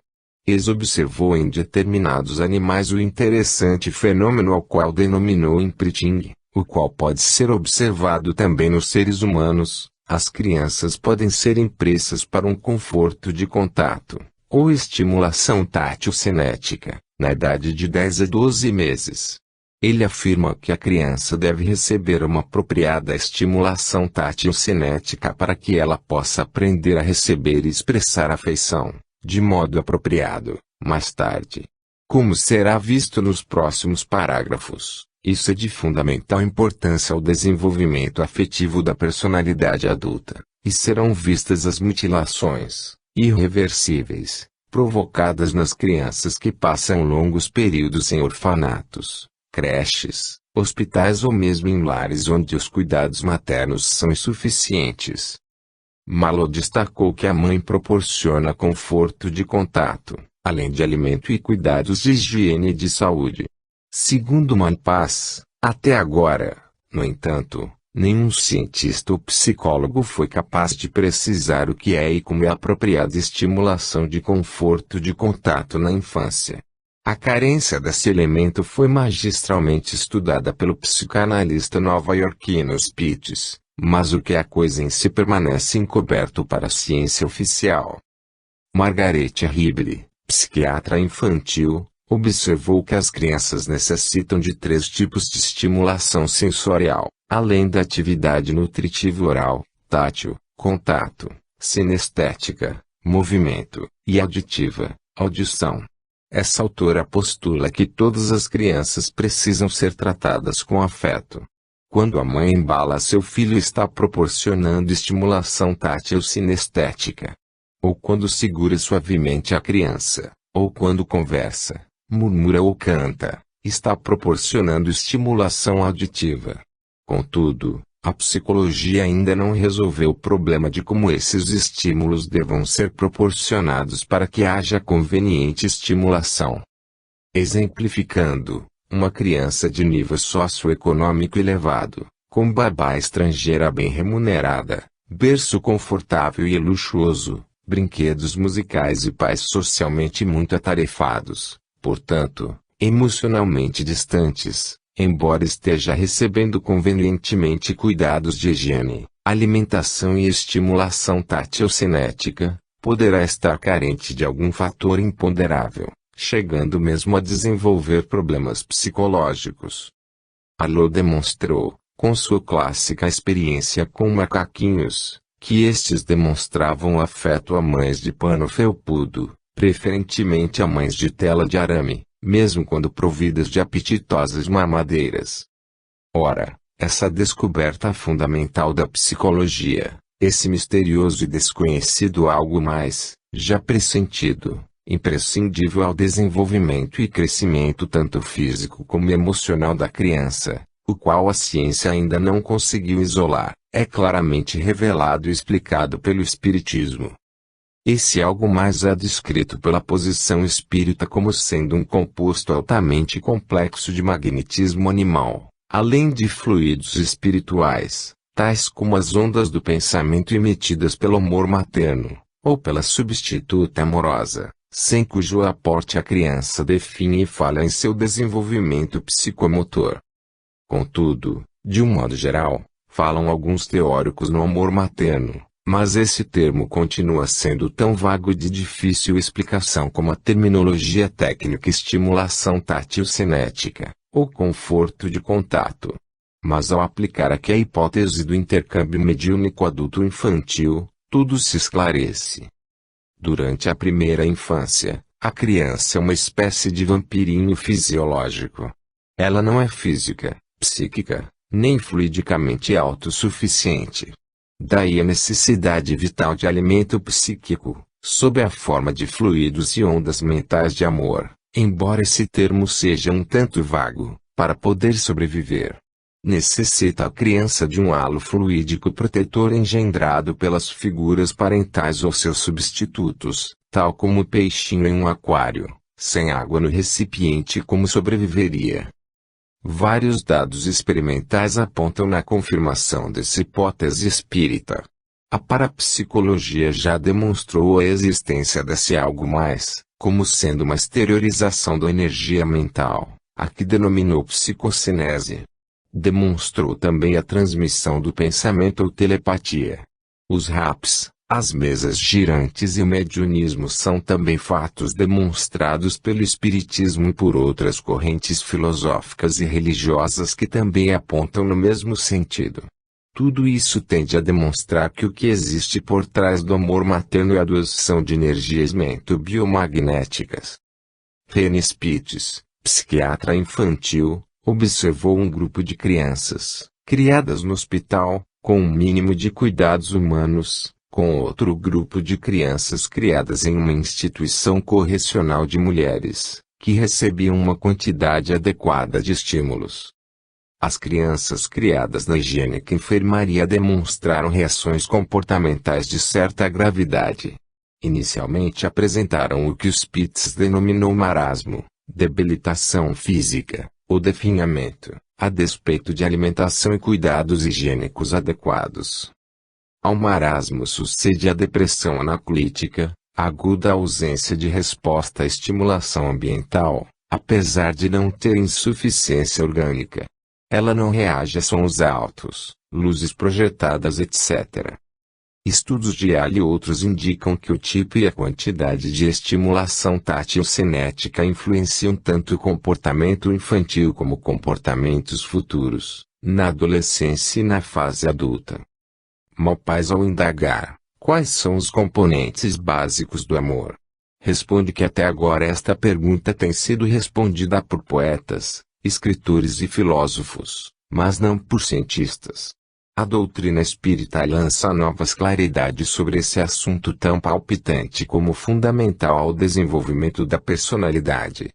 Ex observou em determinados animais o interessante fenômeno ao qual denominou imprinting, o qual pode ser observado também nos seres humanos. As crianças podem ser impressas para um conforto de contato, ou estimulação tátil cinética, na idade de 10 a 12 meses. Ele afirma que a criança deve receber uma apropriada estimulação tátil cinética para que ela possa aprender a receber e expressar afeição, de modo apropriado, mais tarde. Como será visto nos próximos parágrafos, isso é de fundamental importância ao desenvolvimento afetivo da personalidade adulta, e serão vistas as mutilações, irreversíveis, provocadas nas crianças que passam longos períodos em orfanatos, creches, hospitais ou mesmo em lares onde os cuidados maternos são insuficientes. Malo destacou que a mãe proporciona conforto de contato, além de alimento e cuidados de higiene e de saúde. Segundo Malpass, até agora, no entanto, nenhum cientista ou psicólogo foi capaz de precisar o que é e como é a apropriada estimulação de conforto de contato na infância. A carência desse elemento foi magistralmente estudada pelo psicanalista nova-iorquino Spitz, mas o que é a coisa em si permanece encoberto para a ciência oficial. Margaret Ribble, psiquiatra infantil, observou que as crianças necessitam de 3 tipos de estimulação sensorial, além da atividade nutritiva oral, tátil, contato, sinestética, movimento, e auditiva, audição. Essa autora postula que todas as crianças precisam ser tratadas com afeto. Quando a mãe embala seu filho está proporcionando estimulação tátil sinestética. ou quando segura suavemente a criança, ou quando conversa, murmura ou canta, está proporcionando estimulação auditiva. Contudo, a psicologia ainda não resolveu o problema de como esses estímulos devam ser proporcionados para que haja conveniente estimulação. Exemplificando, uma criança de nível socioeconômico elevado, com babá estrangeira bem remunerada, berço confortável e luxuoso, brinquedos musicais e pais socialmente muito atarefados, portanto, emocionalmente distantes, embora esteja recebendo convenientemente cuidados de higiene, alimentação e estimulação tátil-cinética, poderá estar carente de algum fator imponderável, chegando mesmo a desenvolver problemas psicológicos. Arlo demonstrou, com sua clássica experiência com macaquinhos, que estes demonstravam afeto a mães de pano felpudo, preferentemente a mães de tela de arame, mesmo quando providas de apetitosas mamadeiras. Ora, essa descoberta fundamental da psicologia, esse misterioso e desconhecido algo mais, já pressentido, imprescindível ao desenvolvimento e crescimento tanto físico como emocional da criança, o qual a ciência ainda não conseguiu isolar, é claramente revelado e explicado pelo Espiritismo. Esse algo mais é descrito pela posição espírita como sendo um composto altamente complexo de magnetismo animal, além de fluidos espirituais, tais como as ondas do pensamento emitidas pelo amor materno, ou pela substituta amorosa, sem cujo aporte a criança definha e falha em seu desenvolvimento psicomotor. Contudo, de um modo geral, falam alguns teóricos no amor materno, mas esse termo continua sendo tão vago e de difícil explicação como a terminologia técnica estimulação tátil-cinética, ou conforto de contato. Mas ao aplicar aqui a hipótese do intercâmbio mediúnico adulto-infantil, tudo se esclarece. Durante a primeira infância, a criança é uma espécie de vampirinho fisiológico. Ela não é física, psíquica, nem fluidicamente autossuficiente. Daí a necessidade vital de alimento psíquico, sob a forma de fluidos e ondas mentais de amor, embora esse termo seja um tanto vago, para poder sobreviver. Necessita a criança de um halo fluídico protetor engendrado pelas figuras parentais ou seus substitutos, tal como o peixinho em um aquário, sem água no recipiente como sobreviveria. Vários dados experimentais apontam na confirmação dessa hipótese espírita. A parapsicologia já demonstrou a existência desse algo mais, como sendo uma exteriorização da energia mental, a que denominou psicocinese. Demonstrou também a transmissão do pensamento ou telepatia. Os raps, as mesas girantes e o mediunismo são também fatos demonstrados pelo espiritismo e por outras correntes filosóficas e religiosas que também apontam no mesmo sentido. Tudo isso tende a demonstrar que o que existe por trás do amor materno é a doação de energias mento-biomagnéticas. René Spitz, psiquiatra infantil, observou um grupo de crianças, criadas no hospital, com um mínimo de cuidados humanos, com outro grupo de crianças criadas em uma instituição correcional de mulheres, que recebiam uma quantidade adequada de estímulos. As crianças criadas na higiênica enfermaria demonstraram reações comportamentais de certa gravidade. Inicialmente apresentaram o que Spitz denominou marasmo, debilitação física, ou definhamento, a despeito de alimentação e cuidados higiênicos adequados. Ao marasmo sucede a depressão anaclítica, a aguda ausência de resposta à estimulação ambiental, apesar de não ter insuficiência orgânica. Ela não reage a sons altos, luzes projetadas etc. Estudos de Yale e outros indicam que o tipo e a quantidade de estimulação tátil-cinética influenciam tanto o comportamento infantil como comportamentos futuros, na adolescência e na fase adulta. Malpais ao indagar, quais são os componentes básicos do amor? Responde que até agora esta pergunta tem sido respondida por poetas, escritores e filósofos, mas não por cientistas. A doutrina espírita lança novas claridades sobre esse assunto tão palpitante como fundamental ao desenvolvimento da personalidade.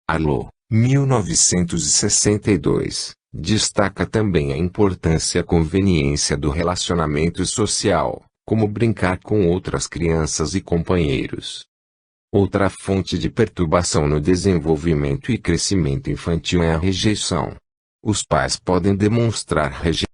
Alô, 1962, destaca também a importância e a conveniência do relacionamento social, como brincar com outras crianças e companheiros. Outra fonte de perturbação no desenvolvimento e crescimento infantil é a rejeição. Os pais podem demonstrar rejeição